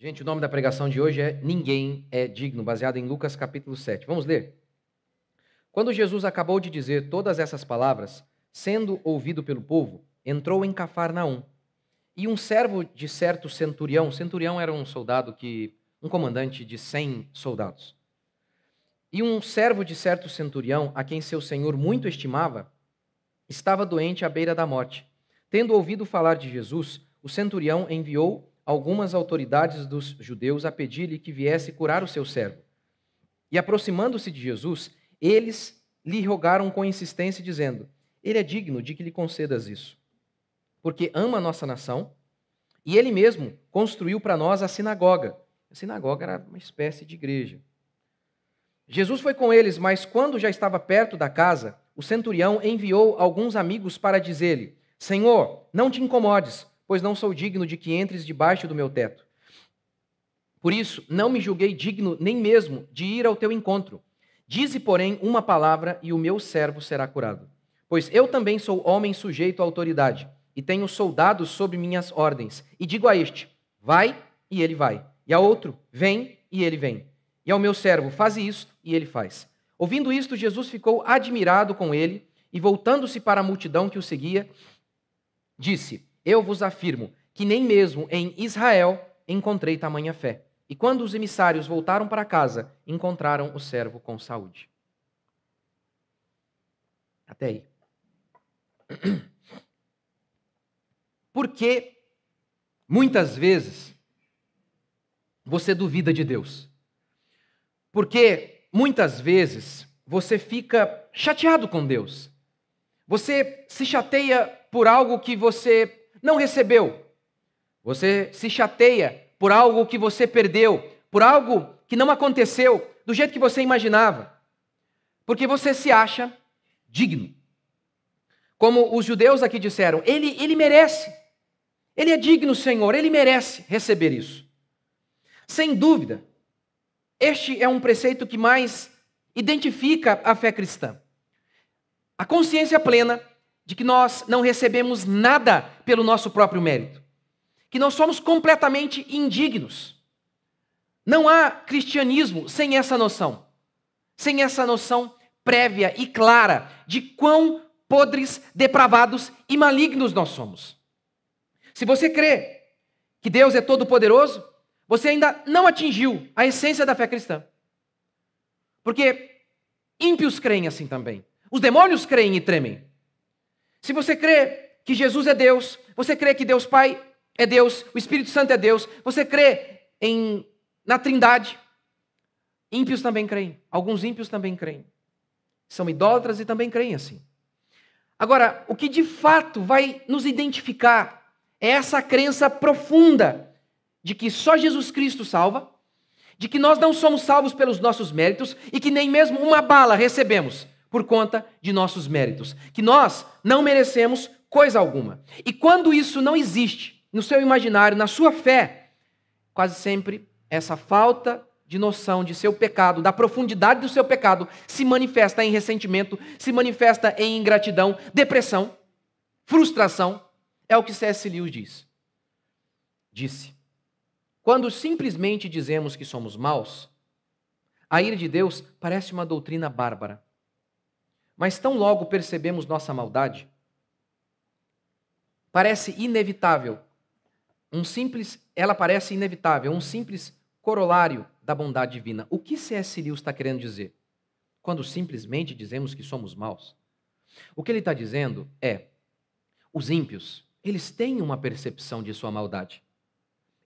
Gente, o nome da pregação de hoje é Ninguém é Digno, baseado em Lucas capítulo 7. Vamos ler? Quando Jesus acabou de dizer todas essas palavras, sendo ouvido pelo povo, entrou em Cafarnaum. E um servo de certo centurião era um um comandante de 100 soldados. E um servo de certo centurião, a quem seu senhor muito estimava, estava doente à beira da morte. Tendo ouvido falar de Jesus, o centurião enviou algumas autoridades dos judeus a pedir-lhe que viesse curar o seu servo. E aproximando-se de Jesus, eles lhe rogaram com insistência, dizendo: ele é digno de que lhe concedas isso, porque ama a nossa nação, e ele mesmo construiu para nós a sinagoga. A sinagoga era uma espécie de igreja. Jesus foi com eles, mas quando já estava perto da casa, o centurião enviou alguns amigos para dizer-lhe: Senhor, não te incomodes, pois não sou digno de que entres debaixo do meu teto. Por isso, não me julguei digno nem mesmo de ir ao teu encontro. Dize, porém, uma palavra e o meu servo será curado. Pois eu também sou homem sujeito à autoridade, e tenho soldados sob minhas ordens. E digo a este: vai, e ele vai. E a outro: vem, e ele vem. E ao meu servo: faze isto, e ele faz. Ouvindo isto, Jesus ficou admirado com ele, e voltando-se para a multidão que o seguia, disse: eu vos afirmo que nem mesmo em Israel encontrei tamanha fé. E quando os emissários voltaram para casa, encontraram o servo com saúde. Até aí. Porque muitas vezes você duvida de Deus. Porque muitas vezes você fica chateado com Deus. Você se chateia por algo que você não recebeu. Você se chateia por algo que você perdeu, por algo que não aconteceu do jeito que você imaginava. Porque você se acha digno. Como os judeus aqui disseram, ele merece. Ele é digno, Senhor, ele merece receber isso. Sem dúvida, este é um preceito que mais identifica a fé cristã. A consciência plena de que nós não recebemos nada pelo nosso próprio mérito. Que nós somos completamente indignos. Não há cristianismo sem essa noção. Sem essa noção prévia e clara de quão podres, depravados e malignos nós somos. Se você crê que Deus é todo-poderoso, você ainda não atingiu a essência da fé cristã. Porque ímpios creem assim também. Os demônios creem e tremem. Se você crê que Jesus é Deus, você crê que Deus Pai é Deus, o Espírito Santo é Deus, você crê na Trindade, ímpios também creem. Alguns ímpios também creem. São idólatras e também creem assim. Agora, o que de fato vai nos identificar é essa crença profunda de que só Jesus Cristo salva, de que nós não somos salvos pelos nossos méritos e que nem mesmo uma bala recebemos por conta de nossos méritos, que nós não merecemos coisa alguma. E quando isso não existe no seu imaginário, na sua fé, quase sempre essa falta de noção de seu pecado, da profundidade do seu pecado, se manifesta em ressentimento, se manifesta em ingratidão, depressão, frustração. É o que C.S. Lewis disse. Quando simplesmente dizemos que somos maus, a ira de Deus parece uma doutrina bárbara. Mas tão logo percebemos nossa maldade, parece inevitável, ela parece inevitável, um simples corolário da bondade divina. O que C.S. Lewis está querendo dizer? Quando simplesmente dizemos que somos maus. O que ele está dizendo é, os ímpios, eles têm uma percepção de sua maldade.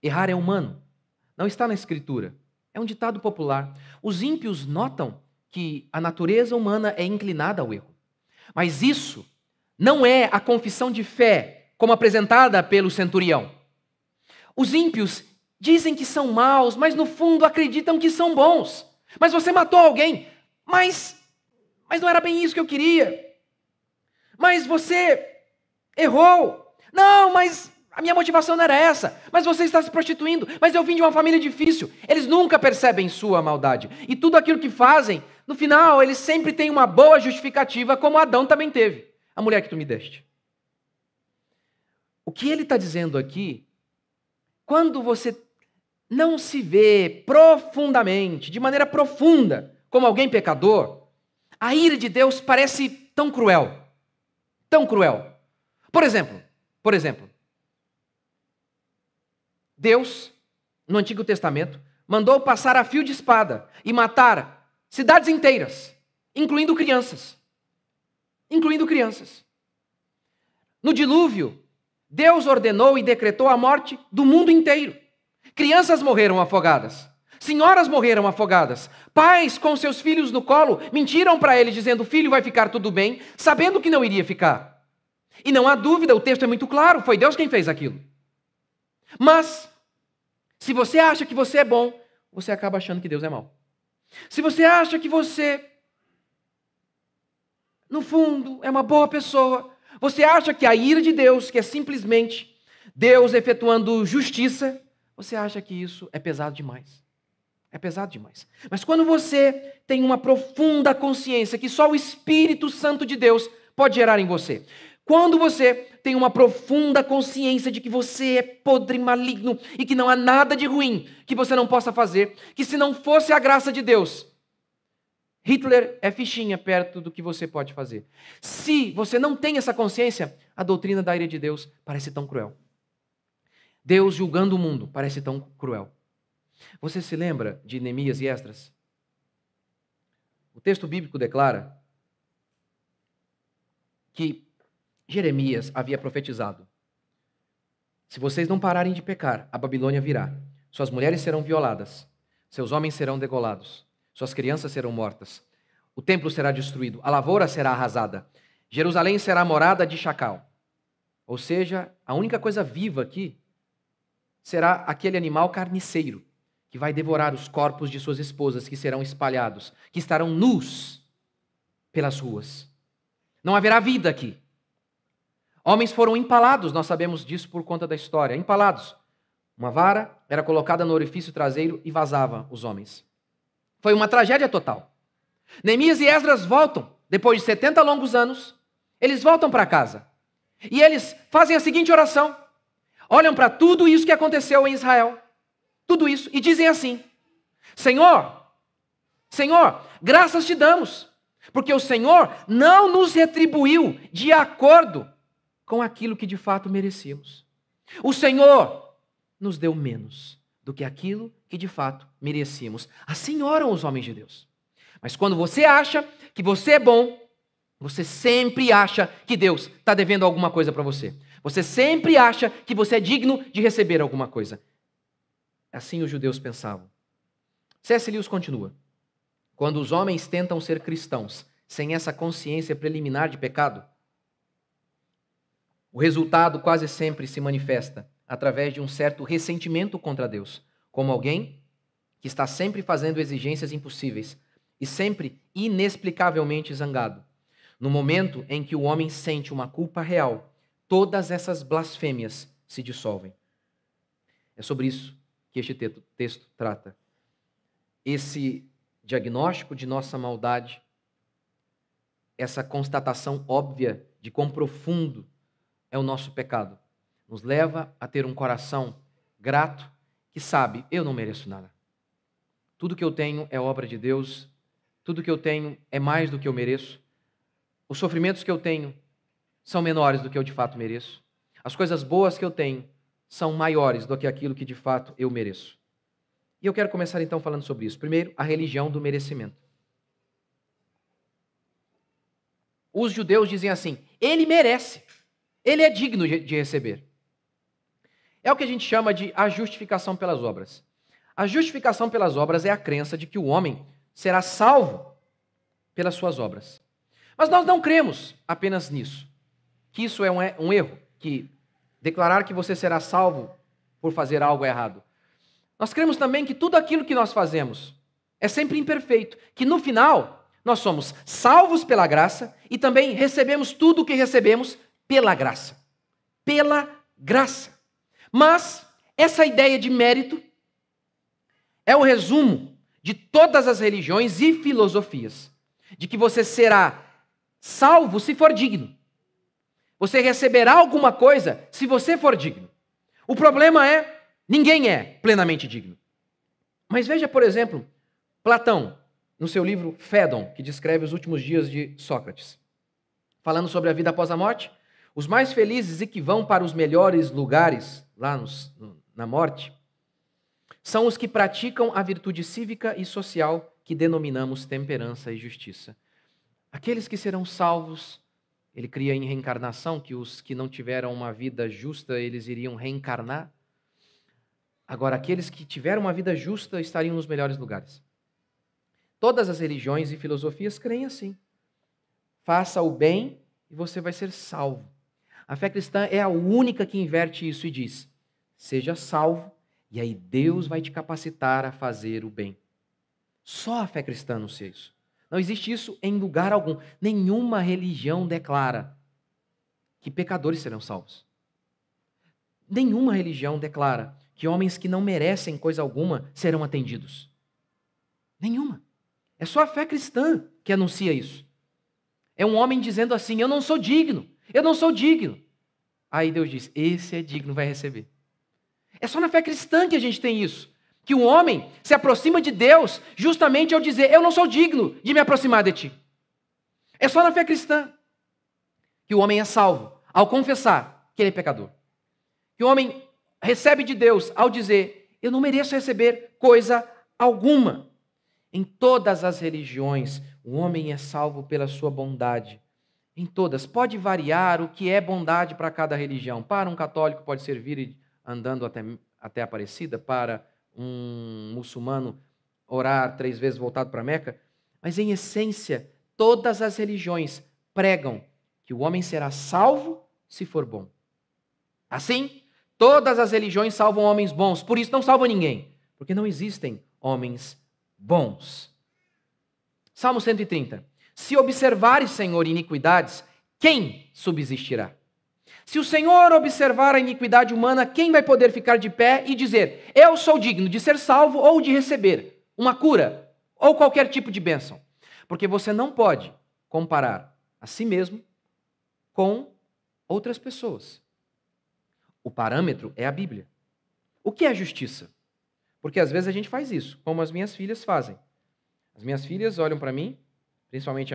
Errar é humano, não está na Escritura, é um ditado popular. Os ímpios notam que a natureza humana é inclinada ao erro. Mas isso não é a confissão de fé como apresentada pelo centurião. Os ímpios dizem que são maus, mas no fundo acreditam que são bons. Mas você matou alguém, mas não era bem isso que eu queria. Mas você errou. Não, mas a minha motivação não era essa. Mas você está se prostituindo. Mas eu vim de uma família difícil. Eles nunca percebem sua maldade. E tudo aquilo que fazem, no final, eles sempre têm uma boa justificativa, como Adão também teve. A mulher que tu me deste. O que ele está dizendo aqui, quando você não se vê profundamente, de maneira profunda, como alguém pecador, a ira de Deus parece tão cruel. Tão cruel. Por exemplo, Deus, no Antigo Testamento, mandou passar a fio de espada e matar cidades inteiras, incluindo crianças. Incluindo crianças. No dilúvio, Deus ordenou e decretou a morte do mundo inteiro. Crianças morreram afogadas. Senhoras morreram afogadas. Pais com seus filhos no colo mentiram para ele dizendo: filho, vai ficar tudo bem, sabendo que não iria ficar. E não há dúvida, o texto é muito claro, foi Deus quem fez aquilo. Mas, se você acha que você é bom, você acaba achando que Deus é mau. Se você acha que você, no fundo, é uma boa pessoa, você acha que a ira de Deus, que é simplesmente Deus efetuando justiça, você acha que isso é pesado demais. É pesado demais. Mas quando você tem uma profunda consciência que só o Espírito Santo de Deus pode gerar em você, quando você tem uma profunda consciência de que você é podre, maligno e que não há nada de ruim que você não possa fazer, que se não fosse a graça de Deus, Hitler é fichinha perto do que você pode fazer. Se você não tem essa consciência, a doutrina da ira de Deus parece tão cruel. Deus julgando o mundo parece tão cruel. Você se lembra de Neemias e Esdras? O texto bíblico declara que Jeremias havia profetizado: se vocês não pararem de pecar, a Babilônia virá. Suas mulheres serão violadas, seus homens serão degolados, suas crianças serão mortas. O templo será destruído, a lavoura será arrasada. Jerusalém será morada de chacal. Ou seja, a única coisa viva aqui será aquele animal carniceiro que vai devorar os corpos de suas esposas, que serão espalhados, que estarão nus pelas ruas. Não haverá vida aqui. Homens foram empalados, nós sabemos disso por conta da história. Empalados. Uma vara era colocada no orifício traseiro e vazava os homens. Foi uma tragédia total. Neemias e Esdras voltam, depois de 70 longos anos, eles voltam para casa. E eles fazem a seguinte oração. Olham para tudo isso que aconteceu em Israel. Tudo isso. E dizem assim: Senhor, graças te damos, porque o Senhor não nos retribuiu de acordo com aquilo que de fato merecíamos. O Senhor nos deu menos do que aquilo que de fato merecíamos. Assim oram os homens de Deus. Mas quando você acha que você é bom, você sempre acha que Deus está devendo alguma coisa para você. Você sempre acha que você é digno de receber alguma coisa. Assim os judeus pensavam. C.S. Lewis continua: quando os homens tentam ser cristãos sem essa consciência preliminar de pecado, o resultado quase sempre se manifesta através de um certo ressentimento contra Deus, como alguém que está sempre fazendo exigências impossíveis e sempre inexplicavelmente zangado. No momento em que o homem sente uma culpa real, todas essas blasfêmias se dissolvem. É sobre isso que este texto trata. Esse diagnóstico de nossa maldade, essa constatação óbvia de quão profundo é o nosso pecado, nos leva a ter um coração grato que sabe: eu não mereço nada. Tudo que eu tenho é obra de Deus, tudo que eu tenho é mais do que eu mereço. Os sofrimentos que eu tenho são menores do que eu de fato mereço. As coisas boas que eu tenho são maiores do que aquilo que de fato eu mereço. E eu quero começar então falando sobre isso. Primeiro, a religião do merecimento. Os judeus dizem assim: ele merece, ele é digno de receber. É o que a gente chama de a justificação pelas obras. A justificação pelas obras é a crença de que o homem será salvo pelas suas obras. Mas nós não cremos apenas nisso, que isso é um erro, que declarar que você será salvo por fazer algo errado. Nós cremos também que tudo aquilo que nós fazemos é sempre imperfeito, que no final nós somos salvos pela graça e também recebemos tudo o que recebemos pela graça. Pela graça. Mas essa ideia de mérito é o resumo de todas as religiões e filosofias, de que você será salvo se for digno. Você receberá alguma coisa se você for digno. O problema é, ninguém é plenamente digno. Mas veja, por exemplo, Platão, no seu livro Fédon, que descreve os últimos dias de Sócrates. Falando sobre a vida após a morte, os mais felizes e que vão para os melhores lugares, lá na morte, são os que praticam a virtude cívica e social que denominamos temperança e justiça. Aqueles que serão salvos, ele cria em reencarnação, que os que não tiveram uma vida justa, eles iriam reencarnar. Agora, aqueles que tiveram uma vida justa estariam nos melhores lugares. Todas as religiões e filosofias creem assim. Faça o bem e você vai ser salvo. A fé cristã é a única que inverte isso e diz: seja salvo, e aí Deus vai te capacitar a fazer o bem. Só a fé cristã anuncia isso. Não existe isso em lugar algum. Nenhuma religião declara que pecadores serão salvos. Nenhuma religião declara que homens que não merecem coisa alguma serão atendidos. Nenhuma. É só a fé cristã que anuncia isso. É um homem dizendo assim: eu não sou digno, eu não sou digno. Aí Deus diz: esse é digno, vai receber. É só na fé cristã que a gente tem isso. Que o homem se aproxima de Deus justamente ao dizer: eu não sou digno de me aproximar de ti. É só na fé cristã que o homem é salvo ao confessar que ele é pecador. Que o homem recebe de Deus ao dizer: eu não mereço receber coisa alguma. Em todas as religiões, o homem é salvo pela sua bondade. Em todas. Pode variar o que é bondade para cada religião. Para um católico pode servir andando até Aparecida, para um muçulmano orar 3 vezes voltado para Meca. Mas em essência, todas as religiões pregam que o homem será salvo se for bom. Assim, todas as religiões salvam homens bons, por isso não salvam ninguém, porque não existem homens bons. Salmo 130. Se observares, Senhor, iniquidades, quem subsistirá? Se o Senhor observar a iniquidade humana, quem vai poder ficar de pé e dizer: eu sou digno de ser salvo ou de receber uma cura ou qualquer tipo de bênção? Porque você não pode comparar a si mesmo com outras pessoas. O parâmetro é a Bíblia. O que é justiça? Porque às vezes a gente faz isso, como as minhas filhas fazem. As minhas filhas olham para mim, principalmente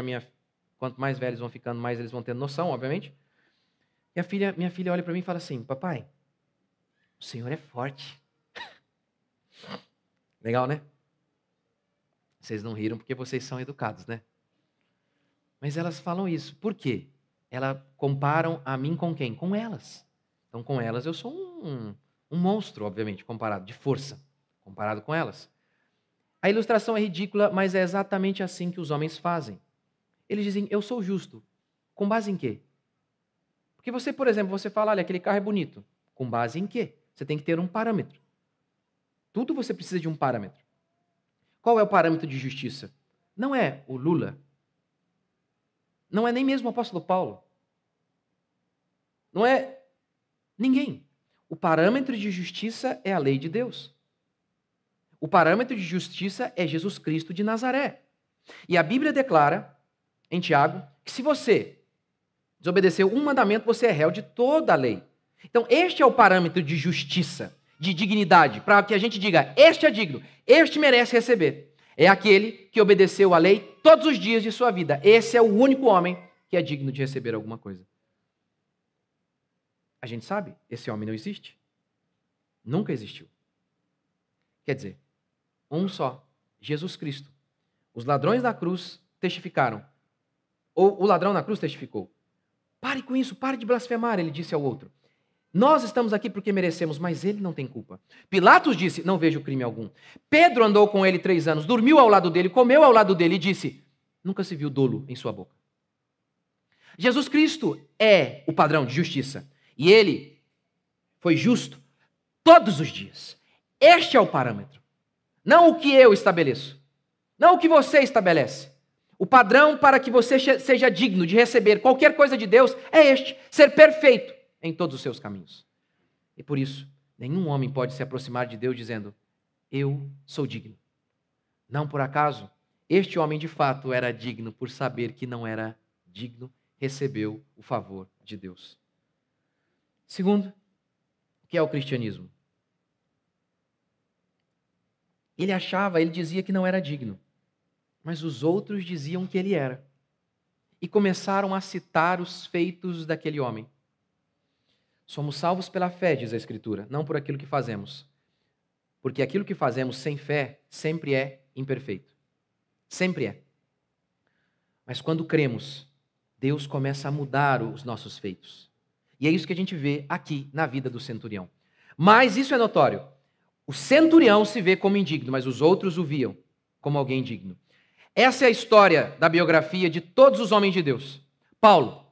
quanto mais velhos vão ficando, mais eles vão tendo noção, obviamente. E minha filha olha para mim e fala assim: papai, o senhor é forte. Legal, né? Vocês não riram porque vocês são educados, né? Mas elas falam isso. Por quê? Elas comparam a mim com quem? Com elas. Então, com elas, eu sou um monstro, obviamente, comparado, de força, comparado com elas. A ilustração é ridícula, mas é exatamente assim que os homens fazem. Eles dizem: eu sou justo. Com base em quê? Porque você, por exemplo, você fala: olha, aquele carro é bonito. Com base em quê? Você tem que ter um parâmetro. Tudo você precisa de um parâmetro. Qual é o parâmetro de justiça? Não é o Lula. Não é nem mesmo o apóstolo Paulo. Não é ninguém. O parâmetro de justiça é a lei de Deus. O parâmetro de justiça é Jesus Cristo de Nazaré. E a Bíblia declara, em Tiago, que se você desobedeceu um mandamento, você é réu de toda a lei. Então, este é o parâmetro de justiça, de dignidade, para que a gente diga: este é digno, este merece receber. É aquele que obedeceu a lei todos os dias de sua vida. Esse é o único homem que é digno de receber alguma coisa. A gente sabe, esse homem não existe. Nunca existiu. Quer dizer, um só, Jesus Cristo. Os ladrões da cruz testificaram. Ou o ladrão na cruz testificou. Pare com isso, pare de blasfemar, ele disse ao outro. Nós estamos aqui porque merecemos, mas ele não tem culpa. Pilatos disse: não vejo crime algum. Pedro andou com ele 3 anos, dormiu ao lado dele, comeu ao lado dele e disse: nunca se viu dolo em sua boca. Jesus Cristo é o padrão de justiça. E ele foi justo todos os dias. Este é o parâmetro. Não o que eu estabeleço. Não o que você estabelece. O padrão para que você seja digno de receber qualquer coisa de Deus é este: ser perfeito em todos os seus caminhos. E por isso, nenhum homem pode se aproximar de Deus dizendo: eu sou digno. Não por acaso, este homem de fato era digno, por saber que não era digno, recebeu o favor de Deus. Segundo, o que é o cristianismo? Ele dizia que não era digno, mas os outros diziam que ele era. E começaram a citar os feitos daquele homem. Somos salvos pela fé, diz a Escritura, não por aquilo que fazemos. Porque aquilo que fazemos sem fé sempre é imperfeito. Sempre é. Mas quando cremos, Deus começa a mudar os nossos feitos. E é isso que a gente vê aqui na vida do centurião. Mas isso é notório. O centurião se vê como indigno, mas os outros o viam como alguém digno. Essa é a história da biografia de todos os homens de Deus. Paulo,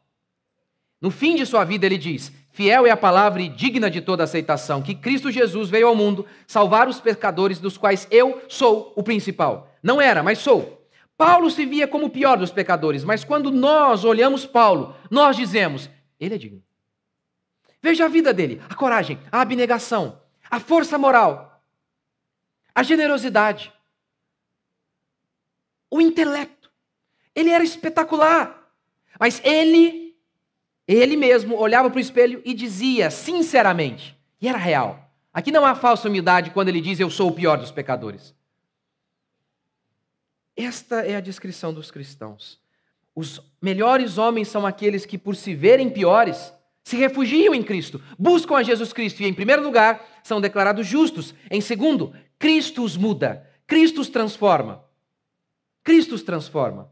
no fim de sua vida, ele diz: fiel é a palavra e digna de toda aceitação, que Cristo Jesus veio ao mundo salvar os pecadores, dos quais eu sou o principal. Não era, mas sou. Paulo se via como o pior dos pecadores, mas quando nós olhamos Paulo, nós dizemos: ele é digno. Veja a vida dele, a coragem, a abnegação, a força moral, a generosidade, o intelecto. Ele era espetacular, mas ele mesmo olhava para o espelho e dizia sinceramente, e era real. Aqui não há falsa humildade quando ele diz: eu sou o pior dos pecadores. Esta é a descrição dos cristãos. Os melhores homens são aqueles que, por se verem piores, se refugiam em Cristo, buscam a Jesus Cristo e, em primeiro lugar, são declarados justos. Em segundo, Cristo os muda, Cristo os transforma. Cristo os transforma.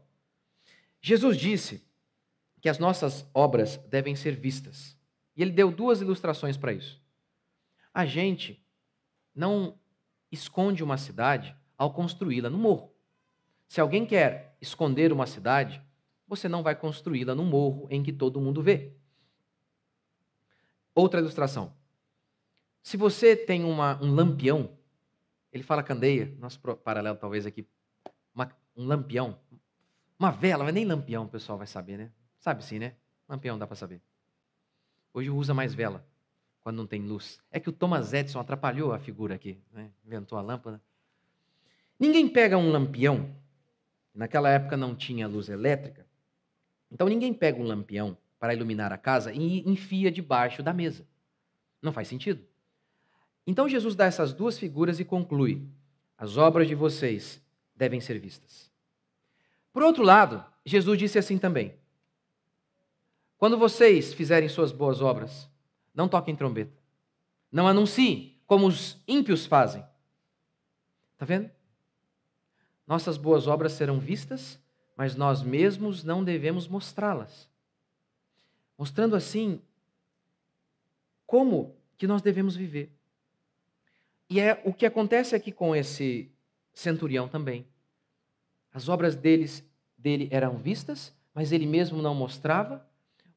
Jesus disse que as nossas obras devem ser vistas. E ele deu 2 ilustrações para isso. A gente não esconde uma cidade ao construí-la no morro. Se alguém quer esconder uma cidade, você não vai construí-la no morro em que todo mundo vê. Outra ilustração. Se você tem um lampião, ele fala candeia, nosso paralelo talvez aqui, um lampião, uma vela, mas nem lampião o pessoal vai saber, né? Sabe sim, né? Lampião dá para saber. Hoje usa mais vela, quando não tem luz. É que o Thomas Edison atrapalhou a figura aqui, né? Inventou a lâmpada. Ninguém pega um lampião, naquela época não tinha luz elétrica, então ninguém pega um lampião para iluminar a casa e enfia debaixo da mesa. Não faz sentido. Então Jesus dá essas 2 figuras e conclui: as obras de vocês devem ser vistas. Por outro lado, Jesus disse assim também: quando vocês fizerem suas boas obras, não toquem trombeta. Não anunciem como os ímpios fazem. Está vendo? Nossas boas obras serão vistas, mas nós mesmos não devemos mostrá-las. Mostrando assim como que nós devemos viver. E é o que acontece aqui com esse centurião também. As obras dele eram vistas, mas ele mesmo não mostrava.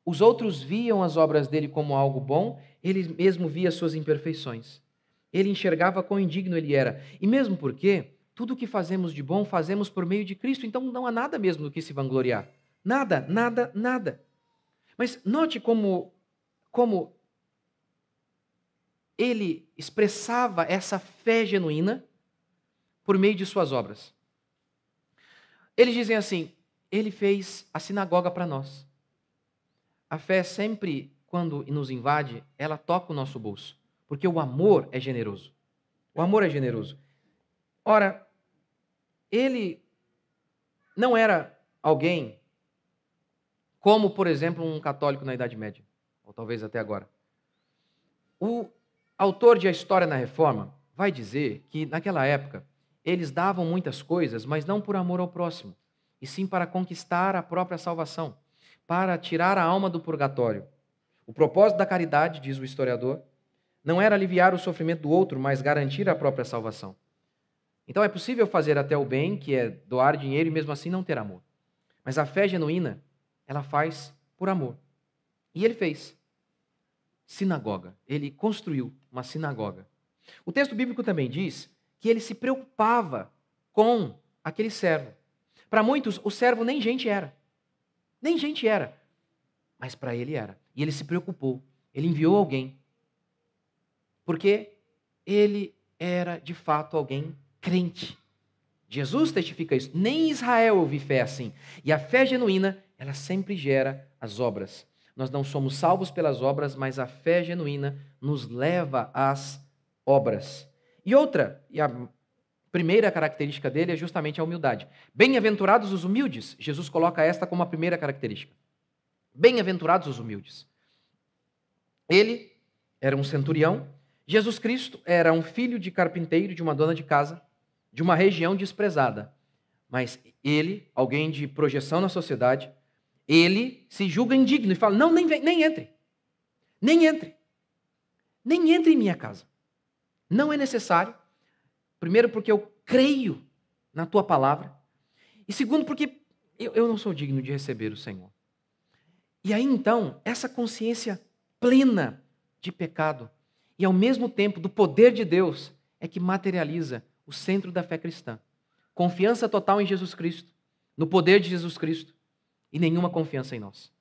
Os outros viam as obras dele como algo bom, ele mesmo via suas imperfeições. Ele enxergava quão indigno ele era. E mesmo porque tudo o que fazemos de bom, fazemos por meio de Cristo, então não há nada mesmo do que se vangloriar. Nada, nada, nada. Mas note como ele expressava essa fé genuína por meio de suas obras. Eles dizem assim: ele fez a sinagoga para nós. A fé sempre, quando nos invade, ela toca o nosso bolso, porque o amor é generoso. O amor é generoso. Ora, ele não era alguém como, por exemplo, um católico na Idade Média, ou talvez até agora. O autor de A História na Reforma vai dizer que, naquela época, eles davam muitas coisas, mas não por amor ao próximo, e sim para conquistar a própria salvação, para tirar a alma do purgatório. O propósito da caridade, diz o historiador, não era aliviar o sofrimento do outro, mas garantir a própria salvação. Então é possível fazer até o bem, que é doar dinheiro, e mesmo assim não ter amor. Mas a fé genuína, ela faz por amor. E ele fez sinagoga. Ele construiu uma sinagoga. O texto bíblico também diz que ele se preocupava com aquele servo. Para muitos, o servo nem gente era. Nem gente era. Mas para ele era. E ele se preocupou. Ele enviou alguém. Porque ele era, de fato, alguém crente. Jesus testifica isso. Nem em Israel eu vi fé assim. E a fé genuína, ela sempre gera as obras. Nós não somos salvos pelas obras, mas a fé genuína nos leva às obras. E outra, e a primeira característica dele é justamente a humildade. Bem-aventurados os humildes. Jesus coloca esta como a primeira característica. Bem-aventurados os humildes. Ele era um centurião. Jesus Cristo era um filho de carpinteiro, de uma dona de casa, de uma região desprezada. Mas ele, alguém de projeção na sociedade, ele se julga indigno e fala, não, nem entre. Nem entre. Nem entre em minha casa. Não é necessário. Primeiro, porque eu creio na tua palavra. E segundo, porque eu não sou digno de receber o Senhor. E aí, então, essa consciência plena de pecado e, ao mesmo tempo, do poder de Deus é que materializa o centro da fé cristã. Confiança total em Jesus Cristo, no poder de Jesus Cristo e nenhuma confiança em nós.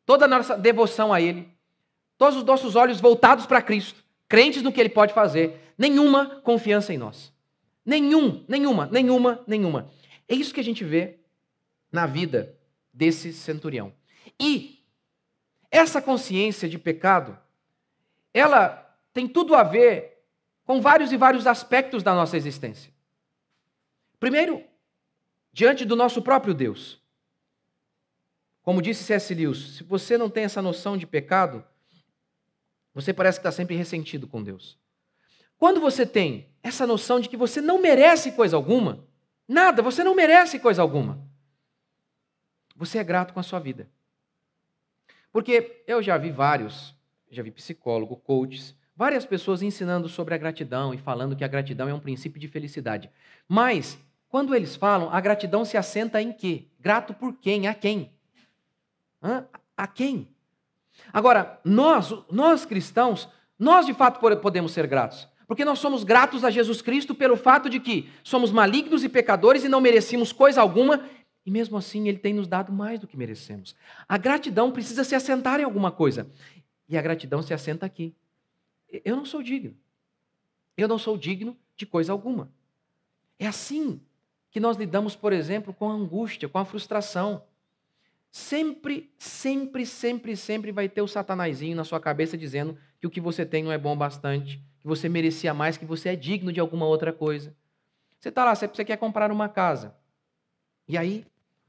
Toda a nossa devoção a Ele, todos os nossos olhos voltados para Cristo, crentes no que Ele pode fazer, nenhuma confiança em nós. Nenhuma. É isso que a gente vê na vida desse centurião. E essa consciência de pecado, ela tem tudo a ver com vários e vários aspectos da nossa existência. Primeiro, diante do nosso próprio Deus. Como disse C.S. Lewis, se você não tem essa noção de pecado, você parece que está sempre ressentido com Deus. Quando você tem essa noção de que você não merece coisa alguma, nada, você não merece coisa alguma, você é grato com a sua vida. Porque eu já vi psicólogo, coaches, várias pessoas ensinando sobre a gratidão e falando que a gratidão é um princípio de felicidade. Mas, quando eles falam, a gratidão se assenta em quê? Grato por quem? A quem? A quem? Agora, nós cristãos, nós de fato podemos ser gratos. Porque nós somos gratos a Jesus Cristo pelo fato de que somos malignos e pecadores e não merecíamos coisa alguma, e mesmo assim Ele tem nos dado mais do que merecemos. A gratidão precisa se assentar em alguma coisa. E a gratidão se assenta aqui. Eu não sou digno. Eu não sou digno de coisa alguma. É assim que nós lidamos, por exemplo, com a angústia, com a frustração. Sempre vai ter o satanazinho na sua cabeça dizendo que o que você tem não é bom o bastante, que você merecia mais, que você é digno de alguma outra coisa. Você está lá, você quer comprar uma casa. E aí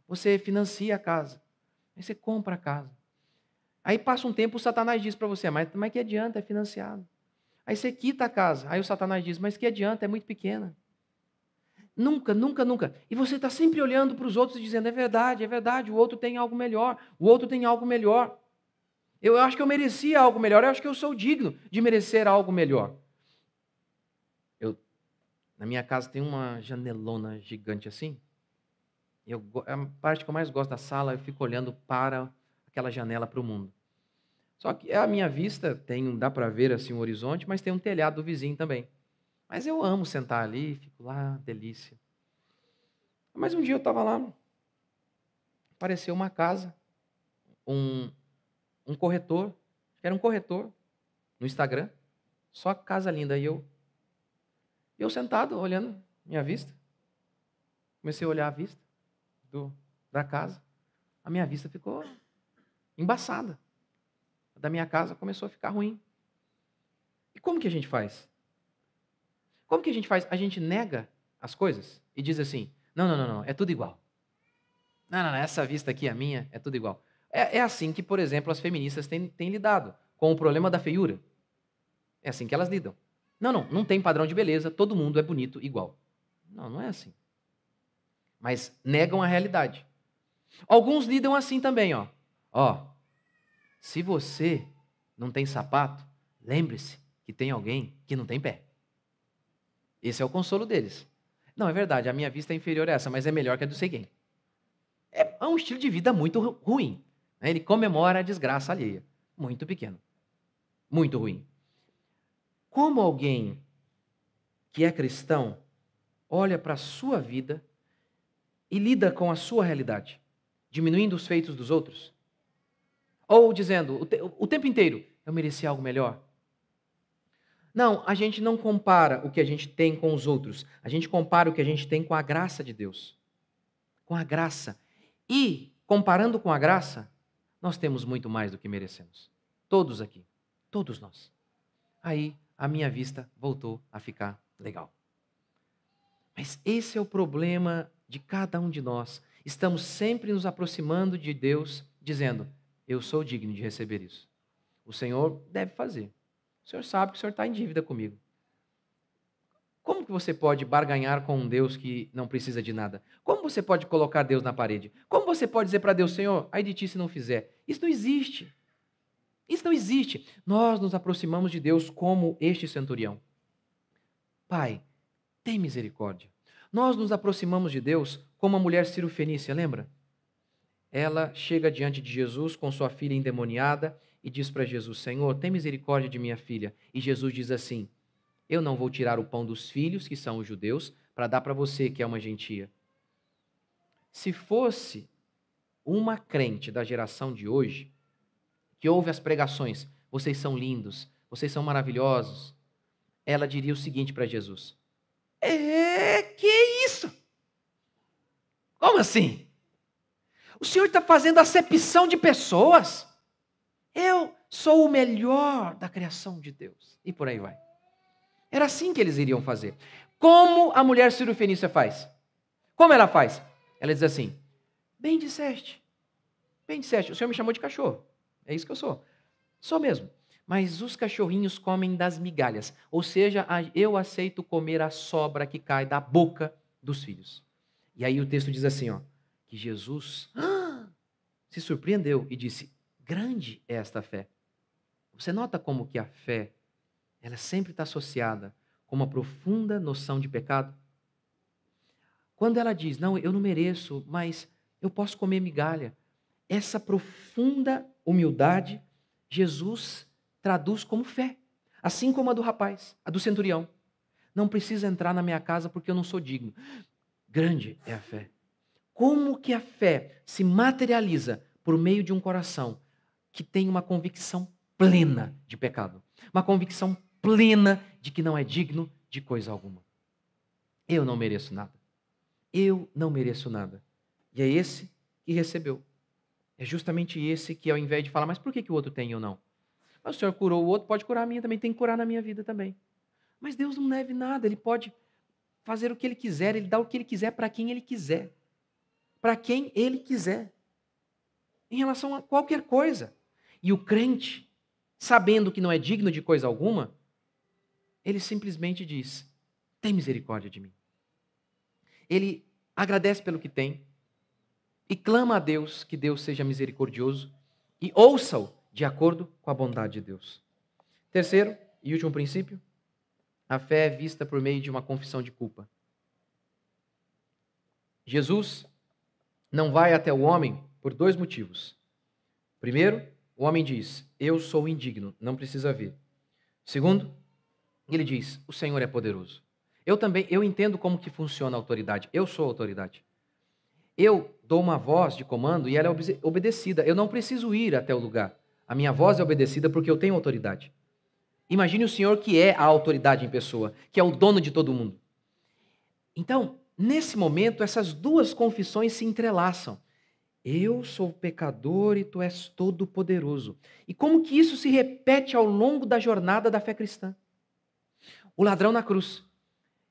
você financia a casa. Aí você compra a casa. Aí passa um tempo, o Satanás diz para você, mas que adianta, é financiado. Aí você quita a casa. Aí o Satanás diz, mas que adianta, é muito pequena. Nunca. E você está sempre olhando para os outros e dizendo, é verdade, o outro tem algo melhor, Eu acho que eu merecia algo melhor, eu acho que eu sou digno de merecer algo melhor. Na minha casa tem uma janelona gigante assim. A parte que eu mais gosto da sala, eu fico olhando para aquela janela para o mundo. Só que a minha vista dá para ver assim um horizonte, mas tem um telhado do vizinho também. Mas eu amo sentar ali, fico lá, delícia. Mas um dia eu estava lá, apareceu uma casa, um corretor, acho que era um corretor, no Instagram, só casa linda. E eu sentado, olhando minha vista, comecei a olhar a vista da casa, a minha vista ficou embaçada. A da minha casa começou a ficar ruim. E como que a gente faz? A gente nega as coisas e diz assim, não, é tudo igual. Não, essa vista aqui, a minha, é tudo igual. É assim que, por exemplo, as feministas têm lidado com o problema da feiura. É assim que elas lidam. Não tem padrão de beleza, todo mundo é bonito igual. Não é assim. Mas negam a realidade. Alguns lidam assim também, se você não tem sapato, lembre-se que tem alguém que não tem pé. Esse é o consolo deles. Não, é verdade, a minha vista é inferior a essa, mas é melhor que a do sei quem. É um estilo de vida muito ruim. Ele comemora a desgraça alheia. Muito pequeno. Muito ruim. Como alguém que é cristão olha para a sua vida e lida com a sua realidade, diminuindo os feitos dos outros? Ou dizendo o tempo inteiro, eu mereci algo melhor? Não, a gente não compara o que a gente tem com os outros. A gente compara o que a gente tem com a graça de Deus. Com a graça. E, comparando com a graça, nós temos muito mais do que merecemos. Todos aqui. Todos nós. Aí, a minha vista voltou a ficar legal. Mas esse é o problema de cada um de nós. Estamos sempre nos aproximando de Deus, dizendo: eu sou digno de receber isso. O Senhor deve fazer. O Senhor sabe que o Senhor está em dívida comigo. Como que você pode barganhar com um Deus que não precisa de nada? Como você pode colocar Deus na parede? Como você pode dizer para Deus: Senhor, ai de ti se não fizer? Isso não existe. Isso não existe. Nós nos aproximamos de Deus como este centurião. Pai, tem misericórdia. Nós nos aproximamos de Deus como a mulher cirofenícia, lembra? Ela chega diante de Jesus com sua filha endemoniada e diz para Jesus: Senhor, tem misericórdia de minha filha. E Jesus diz assim: eu não vou tirar o pão dos filhos, que são os judeus, para dar para você, que é uma gentia. Se fosse uma crente da geração de hoje, que ouve as pregações: vocês são lindos, vocês são maravilhosos, ela diria o seguinte para Jesus: que isso? Como assim? O Senhor está fazendo acepção de pessoas? Eu sou o melhor da criação de Deus. E por aí vai. Era assim que eles iriam fazer. Como a mulher cirofenícia faz? Como ela faz? Ela diz assim: bem disseste, o Senhor me chamou de cachorro. É isso que eu sou. Sou mesmo. Mas os cachorrinhos comem das migalhas. Ou seja, eu aceito comer a sobra que cai da boca dos filhos. E aí o texto diz assim, que Jesus se surpreendeu e disse: grande é esta fé. Você nota como que a fé, ela sempre está associada com uma profunda noção de pecado? Quando ela diz: não, eu não mereço, mas eu posso comer migalha. Essa profunda humildade, Jesus traduz como fé. Assim como a do rapaz, a do centurião. Não precisa entrar na minha casa porque eu não sou digno. Grande é a fé. Como que a fé se materializa por meio de um coração que tem uma convicção plena de pecado? Uma convicção plena de que não é digno de coisa alguma. Eu não mereço nada. Eu não mereço nada. E é esse que recebeu. É justamente esse que, ao invés de falar: mas por que o outro tem e eu não? Mas o Senhor curou o outro, pode curar a minha também, tem que curar na minha vida também. Mas Deus não deve nada, Ele pode fazer o que Ele quiser, Ele dá o que Ele quiser para quem Ele quiser. Para quem Ele quiser. Em relação a qualquer coisa. E o crente, sabendo que não é digno de coisa alguma, ele simplesmente diz: tem misericórdia de mim. Ele agradece pelo que tem e clama a Deus que Deus seja misericordioso e ouça-o de acordo com a bondade de Deus. Terceiro e último princípio: a fé é vista por meio de uma confissão de culpa. Jesus não vai até o homem por dois motivos. Primeiro, o homem diz: eu sou indigno, não precisa vir. Segundo, ele diz: o Senhor é poderoso. Eu entendo como que funciona a autoridade. Eu sou a autoridade. Eu dou uma voz de comando e ela é obedecida. Eu não preciso ir até o lugar. A minha voz é obedecida porque eu tenho autoridade. Imagine o Senhor, que é a autoridade em pessoa, que é o dono de todo mundo. Então, nesse momento, essas duas confissões se entrelaçam. Eu sou pecador e tu és todo-poderoso. E como que isso se repete ao longo da jornada da fé cristã? O ladrão na cruz: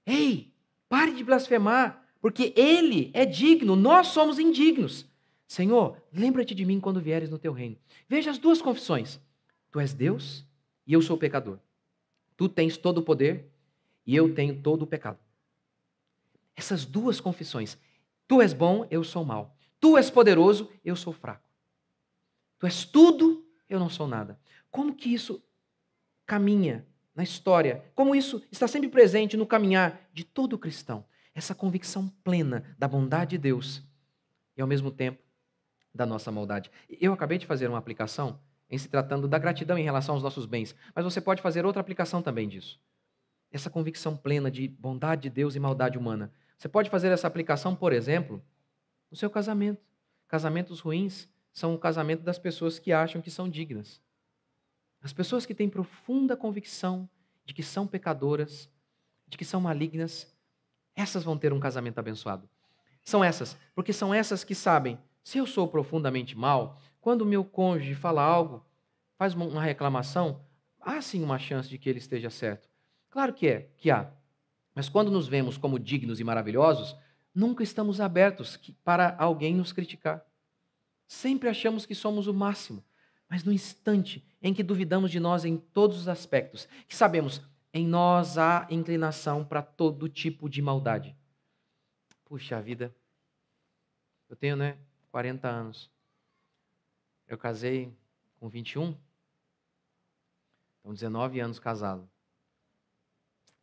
ei, pare de blasfemar, porque ele é digno, nós somos indignos. Senhor, lembra-te de mim quando vieres no teu reino. Veja as duas confissões. Tu és Deus e eu sou pecador. Tu tens todo o poder e eu tenho todo o pecado. Essas duas confissões. Tu és bom, eu sou mau. Tu és poderoso, eu sou fraco. Tu és tudo, eu não sou nada. Como que isso caminha na história? Como isso está sempre presente no caminhar de todo cristão? Essa convicção plena da bondade de Deus e, ao mesmo tempo, da nossa maldade. Eu acabei de fazer uma aplicação em se tratando da gratidão em relação aos nossos bens, mas você pode fazer outra aplicação também disso. Essa convicção plena de bondade de Deus e maldade humana. Você pode fazer essa aplicação, por exemplo, no seu casamento. Casamentos ruins são o casamento das pessoas que acham que são dignas. As pessoas que têm profunda convicção de que são pecadoras, de que são malignas, essas vão ter um casamento abençoado. São essas, porque são essas que sabem: se eu sou profundamente mal, quando o meu cônjuge fala algo, faz uma reclamação, há sim uma chance de que ele esteja certo. Claro que há. Mas quando nos vemos como dignos e maravilhosos, nunca estamos abertos para alguém nos criticar. Sempre achamos que somos o máximo. Mas no instante em que duvidamos de nós em todos os aspectos, que sabemos, em nós há inclinação para todo tipo de maldade. Puxa vida, eu tenho, 40 anos. Eu casei com 21, então 19 anos casado.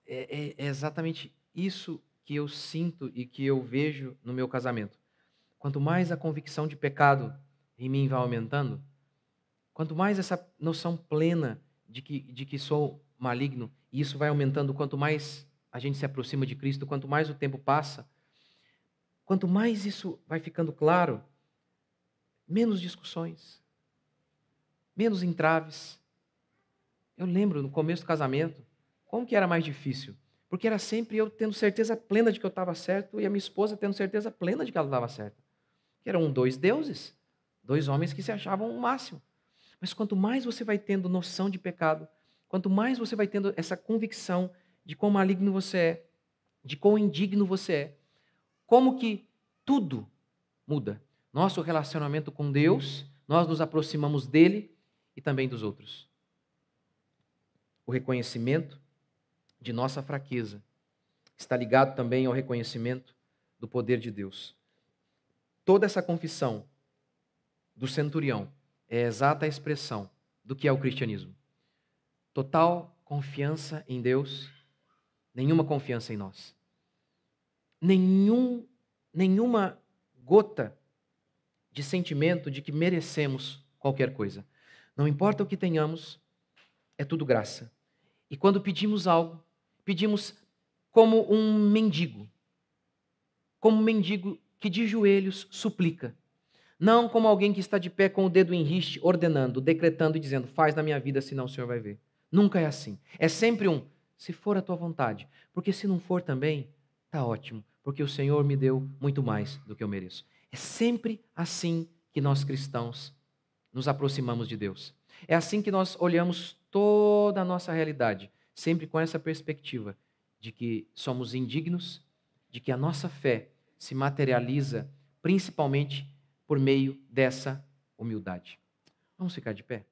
É exatamente isso que eu sinto e que eu vejo no meu casamento. Quanto mais a convicção de pecado em mim vai aumentando, quanto mais essa noção plena de que sou maligno, e isso vai aumentando, quanto mais a gente se aproxima de Cristo, quanto mais o tempo passa, quanto mais isso vai ficando claro, menos discussões, menos entraves. Eu lembro no começo do casamento, como que era mais difícil? Porque era sempre eu tendo certeza plena de que eu estava certo e a minha esposa tendo certeza plena de que ela estava certa. Que eram dois deuses, dois homens que se achavam o máximo. Mas quanto mais você vai tendo noção de pecado, quanto mais você vai tendo essa convicção de quão maligno você é, de quão indigno você é, como que tudo muda. Nosso relacionamento com Deus, nós nos aproximamos dele e também dos outros. O reconhecimento de nossa fraqueza está ligado também ao reconhecimento do poder de Deus. Toda essa confissão do centurião é a exata expressão do que é o cristianismo. Total confiança em Deus, nenhuma confiança em nós. Nenhuma gota de sentimento de que merecemos qualquer coisa. Não importa o que tenhamos, é tudo graça. E quando pedimos algo, pedimos como um mendigo que de joelhos suplica. Não como alguém que está de pé com o dedo em riste, ordenando, decretando e dizendo, faz na minha vida, senão o Senhor vai ver. Nunca é assim. É sempre se for a tua vontade. Porque se não for também, está ótimo. Porque o Senhor me deu muito mais do que eu mereço. É sempre assim que nós cristãos nos aproximamos de Deus. É assim que nós olhamos toda a nossa realidade, sempre com essa perspectiva de que somos indignos, de que a nossa fé se materializa principalmente por meio dessa humildade. Vamos ficar de pé?